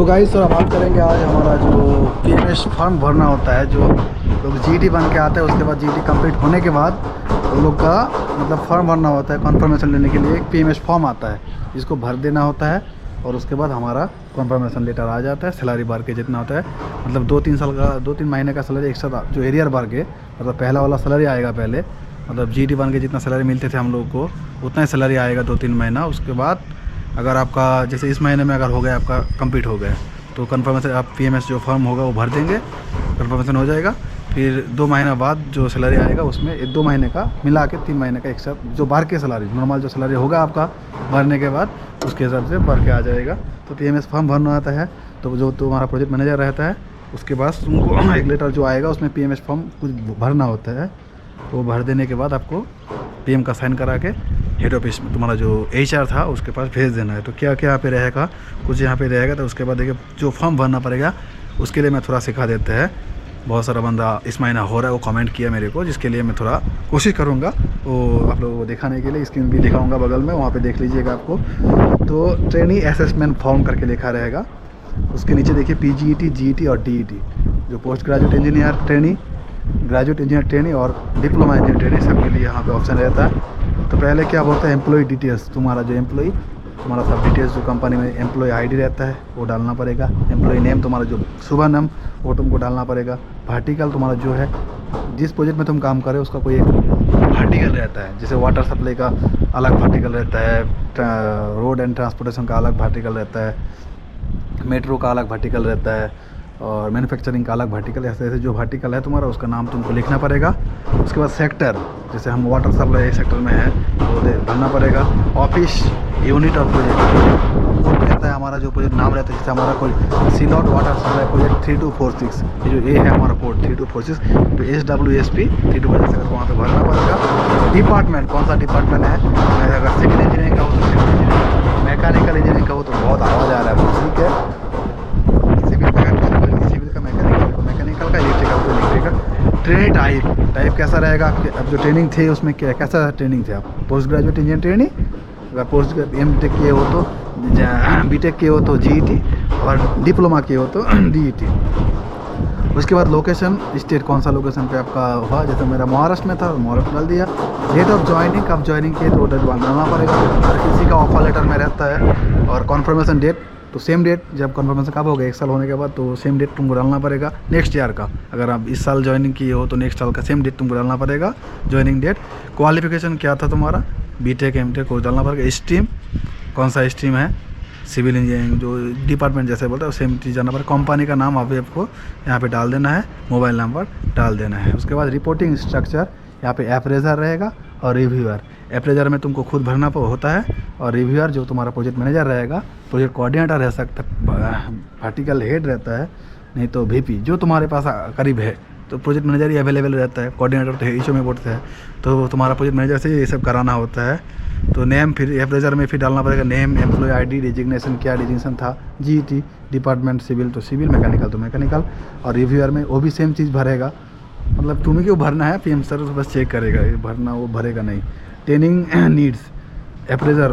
तो guys sir बात करेंगे आज हमारा जो पीएमएस फॉर्म भरना होता है। जो लोग जीटी बन के आते हैं उसके बाद जीटी कंप्लीट होने के बाद उन लोग का मतलब फॉर्म भरना होता है। कन्फर्मेशन लेने के लिए एक पीएमएस फॉर्म आता है जिसको भर देना होता है और उसके बाद हमारा कन्फर्मेशन लेटर आ जाता है। सैलरी बार के जितना होता है मतलब 2-3 महीने का सैलरी एक साथ जो एरियर बार के मतलब पहला वाला सैलरी आएगा पहले, मतलब जीटी बन के जितना सैलरी मिलते थे हम लोग को उतना ही सैलरी आएगा 2-3 महीना। उसके बाद अगर आपका जैसे इस महीने में अगर हो गया आपका कंप्लीट हो गया तो कन्फर्मेशन आप पीएमएस जो फॉर्म होगा वो भर देंगे, कन्फर्मेशन हो जाएगा। फिर 2 महीना बाद जो सैलरी आएगा उसमें 2 महीने का मिला के 3 महीने का एक साथ जो बार के सैलरी नॉर्मल जो सैलरी होगा आपका भरने के बाद उसके हिसाब से भर के आ जाएगा। तो पीएमएस फॉर्म भरना आता है तो जो तुम्हारा प्रोजेक्ट मैनेजर रहता है उसके पास तुमको एक लेटर जो आएगा उसमें पीएमएस फॉर्म कुछ भरना होता है। वो भर देने के बाद आपको पीएम का साइन करा के हेड ऑफिस में तुम्हारा जो एचआर था उसके पास भेज देना है। तो क्या क्या यहाँ पे रहेगा, कुछ यहाँ पे रहेगा। तो उसके बाद देखिए जो फॉर्म भरना पड़ेगा उसके लिए मैं थोड़ा सिखा देते हैं। बहुत सारा बंदा इस महीना हो रहा है वो कमेंट किया मेरे को, जिसके लिए मैं थोड़ा कोशिश करूँगा वो आप लोगों को दिखाने के लिए। स्क्रीन भी दिखाऊँगा बगल में, वहाँ पर देख लीजिएगा आपको। तो ट्रेनी असेसमेंट फॉर्म करके लिखा रहेगा, उसके नीचे देखिए पीजीईटी, जीईटी और डीईटी जो post graduate engineer trainee, graduate engineer training और डिप्लोमा इंजीनियर ट्रेनिंग सबके लिए यहाँ पे ऑप्शन रहता है। तो पहले क्या बोलता है एम्प्लॉय डिटेल्स, तुम्हारा जो एम्प्लॉय तुम्हारा सब डिटेल्स जो कंपनी में एम्प्लॉय आईडी रहता है वो डालना पड़ेगा। एम्प्लॉय नेम तुम्हारा जो शुभ नाम वो तुमको डालना पड़ेगा। वर्टिकल तुम्हारा जो है जिस प्रोजेक्ट में तुम काम कर रहे हो उसका कोई एक वर्टिकल रहता है, जैसे वाटर सप्लाई का अलग वर्टिकल रहता है, रोड एंड ट्रांसपोर्टेशन का अलग वर्टिकल रहता है, मेट्रो का अलग वर्टिकल रहता है और मैन्युफैक्चरिंग का अलग वर्टिकल। ऐसे ऐसे जो वर्टिकल है तुम्हारा उसका नाम तुमको लिखना पड़ेगा। उसके बाद सेक्टर, जैसे हम वाटर सप्लाई सेक्टर में है वो भरना पड़ेगा। ऑफिस, यूनिट और प्रोजेक्ट रहता है हमारा जो प्रोजेक्ट नाम रहता है, जैसे हमारा कोई सिलॉट वाटर सप्लाई प्रोजेक्ट 3246, ये जो ए है हमारा कोड 3246, तो SWSP 3246 वहाँ पर भरना पड़ेगा। डिपार्टमेंट कौन सा डिपार्टमेंट है, अगर सिविल इंजीनियरिंग का हो तो सिविल इंजीनियरिंग, मैकेनिकल इंजीनियरिंग का हो तो बहुत आवाज़ आ रहा है, ठीक है। मैकेनिकल का, इलेक्ट्रिकल का इलेक्ट्रिकल। ट्रेनिंग टाइप कैसा रहेगा, अब जो ट्रेनिंग थे उसमें क्या कैसा ट्रेनिंग थे आप, पोस्ट ग्रेजुएट इंजीनियर ट्रेनिंग, अगर पोस्ट एमटेक किए हो तो बीटेक किए हो तो जीईटी और डिप्लोमा किए हो तो डीईटी। उसके बाद लोकेशन स्टेट कौन सा लोकेशन पे आपका हुआ, जैसे मेरा महाराष्ट्र में था महाराष्ट्र डाल दिया। डेट ऑफ ज्वाइनिंग कब ज्वाइनिंग किए तो डेट डालना पड़ेगा, हर किसी का ऑफर लेटर में रहता है। और कन्फर्मेशन डेट तो सेम डेट, जब कन्फर्मेशन कब होगा 1 साल होने के बाद तो सेम डेट तुमको डालना पड़ेगा नेक्स्ट ईयर का। अगर आप इस साल ज्वाइनिंग किए हो तो नेक्स्ट साल का सेम डेट तुमको डालना पड़ेगा ज्वाइनिंग डेट। क्वालिफिकेशन क्या था तुम्हारा, बीटेक एमटेक को डालना पड़ेगा। स्ट्रीम कौन सा स्ट्रीम है, सिविल इंजीनियरिंग जो डिपार्टमेंट जैसे बोलते हैं सेम चीज़ जाना पड़ेगा। कंपनी का नाम अभी आपको यहाँ पे डाल देना है, मोबाइल नंबर डाल देना है। उसके बाद रिपोर्टिंग स्ट्रक्चर, यहाँ पे अप्रेजर रहेगा और रिव्यूअर। अप्रेजर में तुमको खुद भरना होता है और रिव्यूअर जो तुम्हारा प्रोजेक्ट मैनेजर रहेगा, प्रोजेक्ट कोऑर्डिनेटर रह सकता है, वर्टिकल हेड रहता है, नहीं तो VP जो तुम्हारे पास करीब है। तो प्रोजेक्ट मैनेजर ही अवेलेबल रहता है, कोऑर्डिनेटर तो इशू में बोलते हैं, तो तुम्हारा प्रोजेक्ट मैनेजर से ये सब कराना होता है। तो नेम फिर अप्रेजर में फिर डालना पड़ेगा नेम, एम्प्लॉय आईडी, डिजिग्नेशन क्या डिजिग्नेशन था, जीईटी, डिपार्टमेंट सिविल तो सिविल, मैकेनिकल तो मैकेनिकल। और रिव्यूअर में वो भी सेम चीज़ भरेगा, मतलब तुम्हें क्यों भरना है, पीएम सर बस चेक करेगा, ये भरना वो भरेगा नहीं। ट्रेनिंग नीड्स, अप्रेजर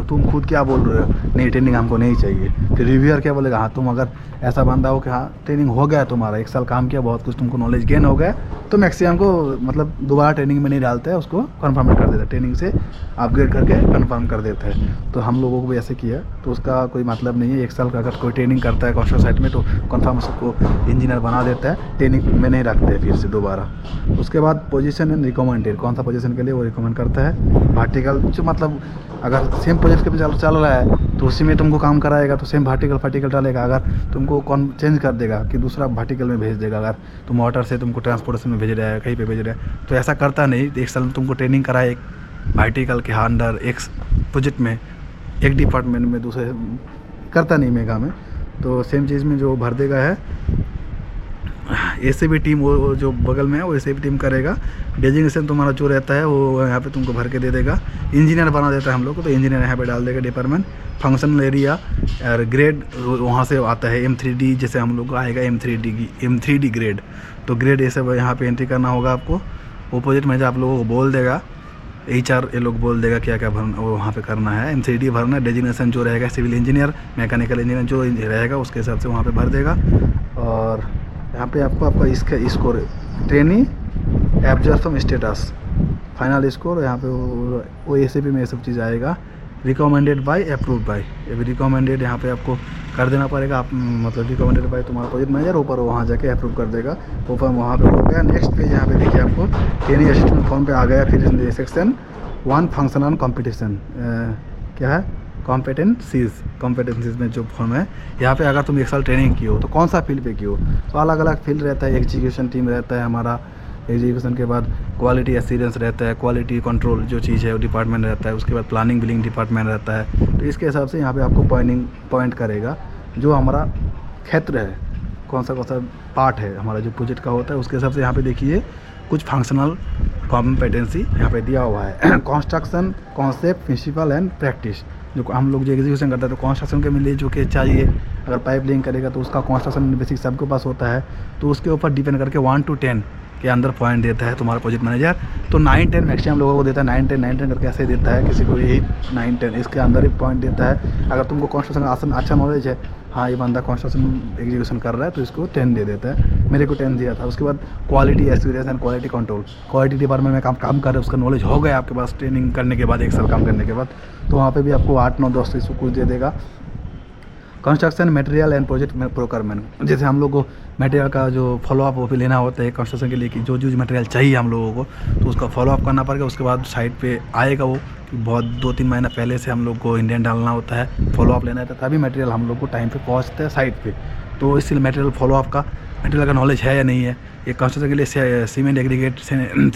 तुम खुद क्या बोल रहे हो, नहीं ट्रेनिंग हमको नहीं चाहिए। फिर रिव्यूअर क्या बोलेगा, हाँ तुम अगर ऐसा बंदा हो कि हाँ ट्रेनिंग हो गया तुम्हारा 1 साल काम किया, बहुत कुछ तुमको नॉलेज गेन हो गया, तो मैक्सिमम को मतलब दोबारा ट्रेनिंग में नहीं डालते हैं, उसको कन्फर्म कर देता है, ट्रेनिंग से अपग्रेड करके कन्फर्म कर देता है। तो हम लोगों को भी ऐसे किया, तो उसका कोई मतलब नहीं है। 1 साल का अगर कोई ट्रेनिंग करता है कंस्ट्रक्शन साइट में तो कन्फर्म उसको इंजीनियर बना देता है, ट्रेनिंग में नहीं रखते हैं फिर से दोबारा। उसके बाद पोजीशन एंड रिकमेंडेड, कौन सा पोजीशन के लिए वो रिकमेंड करता है। वर्टिकल जो मतलब अगर सेम प्रोजेक्ट पे चल रहा है तो उसी में तुमको काम कराएगा तो सेम वर्टिकल डालेगा। अगर तुमको कौन चेंज कर देगा कि दूसरा वर्टिकल में भेज देगा, अगर तुम वाटर से तुमको ट्रांसपोर्टेशन में भेज रहा है, कहीं पे भेज रहा है, तो ऐसा करता नहीं। 1 साल में तुमको ट्रेनिंग कराए एक वर्टिकल के अंडर, एक प्रोजेक्ट में, एक डिपार्टमेंट में, दूसरे करता नहीं मेगा में, तो सेम चीज़ में जो भर देगा है। ऐसे भी टीम वो जो बगल में है वो ऐसे भी टीम करेगा। डेजिग्नेशन तुम्हारा जो रहता है वो यहाँ पे तुमको भर के दे देगा। इंजीनियर बना देता है हम लोग को, तो इंजीनियर यहाँ पे डाल देगा डिपार्टमेंट। फंक्शनल एरिया और ग्रेड वहाँ से आता है M3D, जैसे हम लोग को आएगा M3D ग्रेड, तो ग्रेड ये सब यहाँ पे एंट्री करना होगा आपको। वो प्रोजेक्ट मैनेजर आप लोगों को बोल देगा HR ये लोग बोल देगा क्या क्या भरना वो वहाँ पे करना है। MCD भरना, डेजिग्नेशन जो रहेगा सिविल इंजीनियर, मैकेनिकल इंजीनियर जो रहेगा उसके हिसाब से वहाँ पे भर देगा। और यहाँ पे आपको आपका इसका score trainee absorption status final score, यहाँ पे वो ACP में ये सब चीज़ आएगा। रिकमेंडेड बाय, अप्रूव्ड बाय, ये भी रिकमेंडेड यहाँ पे आपको कर देना पड़ेगा। आप मतलब रिकमेंडेड बाय तुम्हारा प्रोजेक्ट मैनेजर, ऊपर वहाँ जाके अप्रूव कर देगा, ऊपर वहाँ पे हो गया। नेक्स्ट पेज यहाँ पे देखिए आपको ट्रेनिंग असिस्टेंट फॉर्म पे आ गया। फिर सेक्शन 1 फंक्शन ऑन कॉम्पिटिशन, क्या है कॉम्पिटेंसीज में जो फॉर्म है यहाँ पे, अगर तुम 1 साल ट्रेनिंग की हो तो कौन सा फील्ड पे की हो, तो अलग अलग फील्ड रहता है। एग्जीक्यूशन टीम रहता है हमारा, एग्जीक्यूशन के बाद क्वालिटी एश्योरेंस रहता है, क्वालिटी कंट्रोल जो चीज़ है वो डिपार्टमेंट रहता है, उसके बाद प्लानिंग बिलिंग डिपार्टमेंट रहता है। तो इसके हिसाब से यहाँ पे आपको पॉइंट करेगा जो हमारा क्षेत्र है, कौन सा पार्ट है हमारा जो प्रोजेक्ट का होता है, उसके हिसाब से यहाँ पे देखिए कुछ फंक्शनल कॉम्पिटेंसी यहाँ पे दिया हुआ है। Construction concept principle and practice, जो हम लोग जो एग्जीक्यूशन करते हैं तो कंस्ट्रक्शन के लिए जो कि चाहिए, अगर पाइप लिंक करेगा तो उसका कंस्ट्रक्शन बेसिक सबके पास होता है, तो उसके ऊपर डिपेंड करके 1 to 10 के अंदर पॉइंट देता है तुम्हारा प्रोजेक्ट मैनेजर। तो 9-10 मैक्सिमम लोगों को देता है, 9-10 करके ऐसे देता है, किसी को 8-9-10 इसके अंदर ही पॉइंट देता है। अगर तुमको कंस्ट्रक्शन का अच्छा नॉलेज है, हाँ ये बंदा कंस्ट्रक्शन एग्जीक्यूशन कर रहा है, तो इसको 10 दे देता है। मेरे को 10 दिया था। उसके बाद quality assurance and quality control, quality department में काम कर रहे हैं, उसका नॉलेज हो गया आपके पास ट्रेनिंग करने के बाद, 1 साल काम करने के बाद, तो वहाँ पे भी आपको 8-9-10 इसको कुछ दे देगा। Construction material and project procurement, जैसे हम लोग को मटेरियल का जो फॉलोअप वो भी लेना होता है कंस्ट्रक्शन के लिए कि जो मटेरियल चाहिए हम लोगों को, तो उसका फॉलोअप करना पड़ेगा। उसके बाद साइट पे आएगा वो कि बहुत 2-3 महीना पहले से हम लोग को इंडियन डालना होता है, फॉलोअप लेना है, तभी मटेरियल हम लोग को टाइम पे पहुंचता है साइट पे। तो इसलिए मटेरियल फॉलोअप का मटेरियल का नॉलेज है या नहीं है। ये कंस्ट्रक्शन के लिए सीमेंट एग्रीगेट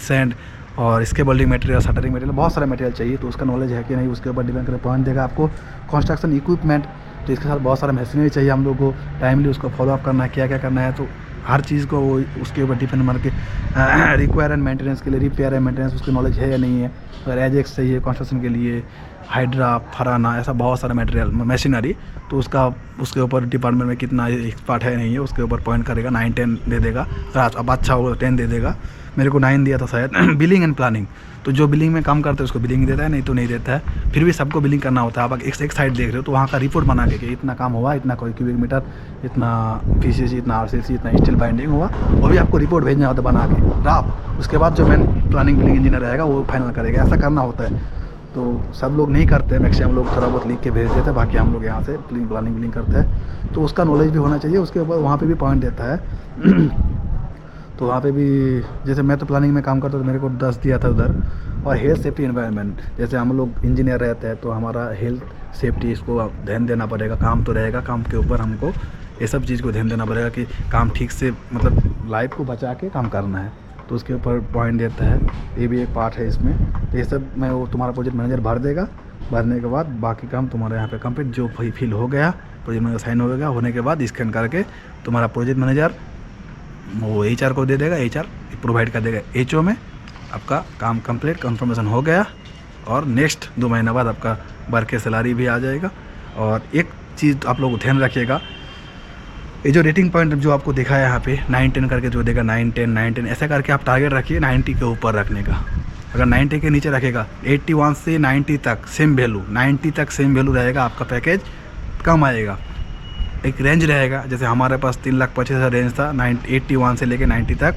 सैंड और इसके बिल्डिंग मटेरियल, शटरिंग मटेरियल, बहुत सारा मटेरियल चाहिए, तो उसका नॉलेज है कि नहीं, उसके ऊपर डिपेंड करके पॉइंट देगा आपको। कंस्ट्रक्शन इक्विपमेंट, तो इसके साथ बहुत सारा मशीनरी चाहिए हम लोग को, टाइमली उसको फॉलोअप करना है, क्या क्या करना है, तो हर चीज़ को वो उसके ऊपर डिपेंड मार के रिक्वायर एंड मेंटेनेंस के लिए, रिपेयर एंड मेंटेनेंस उसकी नॉलेज है या नहीं है। अगर एजेक्स चाहिए कंस्ट्रक्शन के लिए, हाइड्रा, फराना, ऐसा बहुत सारा मटेरियल मशीनरी, तो उसके ऊपर डिपार्टमेंट में कितना एक्सपर्ट है नहीं है, उसके ऊपर पॉइंट करेगा, 9-10 दे देगा। अब अच्छा होगा 10 दे देगा। मेरे को 9 दिया था शायद। बिलिंग एंड प्लानिंग, तो जो बिलिंग में काम करते हैं उसको बिलिंग देता है, नहीं तो नहीं देता है। फिर भी सबको बिलिंग करना होता है। आप एक साइड देख रहे हो तो वहाँ का रिपोर्ट बना के कि इतना काम हुआ, इतना कोई क्यूबिक मीटर, इतना PCC, इतना RCC, इतना स्टील बाइंडिंग हुआ, वो भी आपको रिपोर्ट भेजना होता है बना के ड्राफ्ट। उसके बाद जो मेन प्लानिंग बिलिंग इंजीनियर रहेगा वो फाइनल करेगा। ऐसा करना होता है, तो सब लोग नहीं करते, मैक्सिमम लोग थोड़ा बहुत लिख के भेज देते हैं, बाकी हम लोग यहाँ से प्लानिंग बिलिंग करते हैं। तो उसका नॉलेज भी होना चाहिए। उसके ऊपर वहाँ पे भी पॉइंट देता है। तो वहाँ पे भी जैसे मैं तो प्लानिंग में काम करता हूँ, तो मेरे को 10 दिया था उधर। और हेल्थ सेफ्टी एनवायरनमेंट, जैसे हम लोग इंजीनियर रहते हैं तो हमारा हेल्थ सेफ्टी इसको ध्यान देना पड़ेगा। काम तो रहेगा, काम के ऊपर हमको ये सब चीज़ को ध्यान देना पड़ेगा कि काम ठीक से, मतलब लाइफ को बचा के काम करना है, तो उसके ऊपर पॉइंट देता है। ये भी एक पार्ट है इसमें। तो ये सब मैं वो तुम्हारा प्रोजेक्ट मैनेजर भर देगा। भरने के बाद बाकी काम तुम्हारे यहाँ पे कंप्लीट, जो फिल हो गया, प्रोजेक्ट मैनेजर साइन हो गया, होने के बाद स्कैन करके तुम्हारा प्रोजेक्ट मैनेजर वो HR को दे देगा, HR प्रोवाइड कर देगा HO में। आपका काम कंप्लीट, कंफर्मेशन हो गया, और नेक्स्ट 2 महीने बाद आपका वर्क के सैलरी भी आ जाएगा। और एक चीज़ आप लोग ध्यान रखिएगा, ये जो रेटिंग पॉइंट जो आपको दिखा है यहाँ पे 9-10 करके जो देगा, 9-10 ऐसा करके आप टारगेट रखिए 90 के ऊपर रखने का। अगर 90 के नीचे रखेगा, 81 से 90 तक सेम वैल्यू, 90 तक सेम वैल्यू रहेगा, आपका पैकेज कम आएगा। एक रेंज रहेगा, जैसे हमारे पास 3,25,000 रेंज था, 81 से लेके 90 तक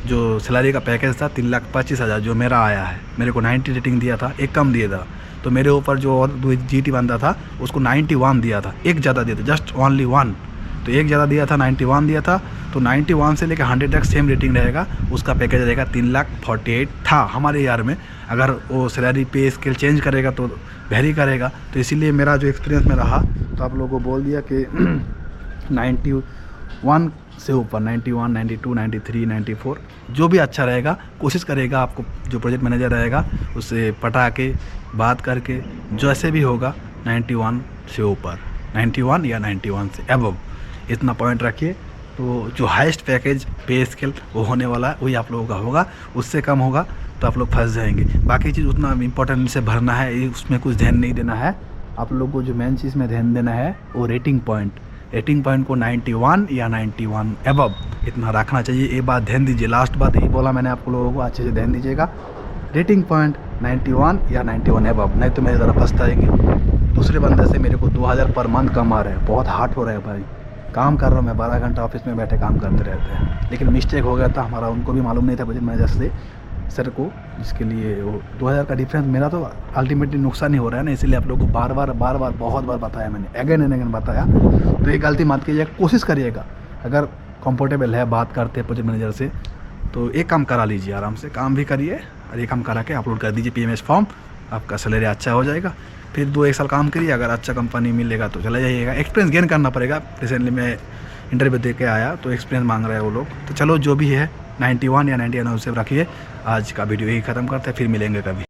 जो सैलरी का पैकेज था 3,25,000 जो मेरा आया है। मेरे को 90 रेटिंग दिया था, एक कम दिया था, तो मेरे ऊपर जो और GT बंदा था उसको 91 दिया था, एक ज़्यादा दिया था, जस्ट ओनली 1। तो एक ज़्यादा दिया था, 91 दिया था, तो 91 से लेकर 100 तक सेम रेटिंग रहेगा। उसका पैकेज रहेगा 3,48,000 था हमारे ईयर में। अगर वो सैलरी पे स्केल चेंज करेगा तो वेरी करेगा, तो इसीलिए मेरा जो एक्सपीरियंस में रहा, तो आप लोगों को बोल दिया कि 91 से ऊपर, 91, 92, 93, 94 जो भी अच्छा रहेगा, कोशिश करेगा आपको जो प्रोजेक्ट मैनेजर रहेगा उससे पटा के बात करके जैसे भी होगा 91 से ऊपर, 91 या 91 से एबव इतना पॉइंट रखिए। तो जो हाईएस्ट पैकेज पे स्केल वो होने वाला है वही आप लोगों का होगा। उससे कम होगा तो आप लोग फंस जाएंगे। बाकी चीज़ उतना इम्पोर्टेंट से भरना है, उसमें कुछ ध्यान नहीं देना है। आप लोग को जो मेन चीज़ में ध्यान देना है वो रेटिंग पॉइंट को 91 या 91 एबव इतना रखना चाहिए। ये बात ध्यान दीजिए। लास्ट बात यही बोला मैंने आप लोगों को, अच्छे से ध्यान दीजिएगा। रेटिंग पॉइंट 91 या 91 अब, नहीं तो मेरी ज़रा पछताएंगे। दूसरे बंदे से मेरे को 2000 पर मंथ कम आ रहे हैं, बहुत हार्ड हो रहा है भाई। काम कर रहा हूँ मैं, 12 घंटा ऑफिस में बैठे काम करते रहते हैं, लेकिन मिस्टेक हो गया था हमारा, उनको भी मालूम नहीं था प्रोजेक्ट मैनेजर से सर को, जिसके लिए वो 2000 का डिफरेंस मेरा तो अल्टीमेटली नुकसान ही हो रहा है ना। इसीलिए आप लोगों को बार बार बहुत बार बताया मैंने, अगेन एंड अगेन बताया। तो ये गलती मत कीजिएगा, कोशिश करिएगा। अगर कंफर्टेबल है बात करते हैं प्रोजेक्ट मैनेजर से तो एक काम करा लीजिए, आराम से काम भी करिए और ये काम करा के अपलोड कर दीजिए PMS फॉर्म, आपका सैलरी अच्छा हो जाएगा। फिर 2-1 साल काम करिए, अगर अच्छा कंपनी मिलेगा तो चला जाइएगा। एक्सपीरियंस गेन करना पड़ेगा। रिसेंटली मैं इंटरव्यू दे के आया तो एक्सपीरियंस मांग रहे हैं वो लोग। तो चलो जो भी है 91 या 99 से रखिए। आज का वीडियो यही ख़त्म करते हैं, फिर मिलेंगे कभी।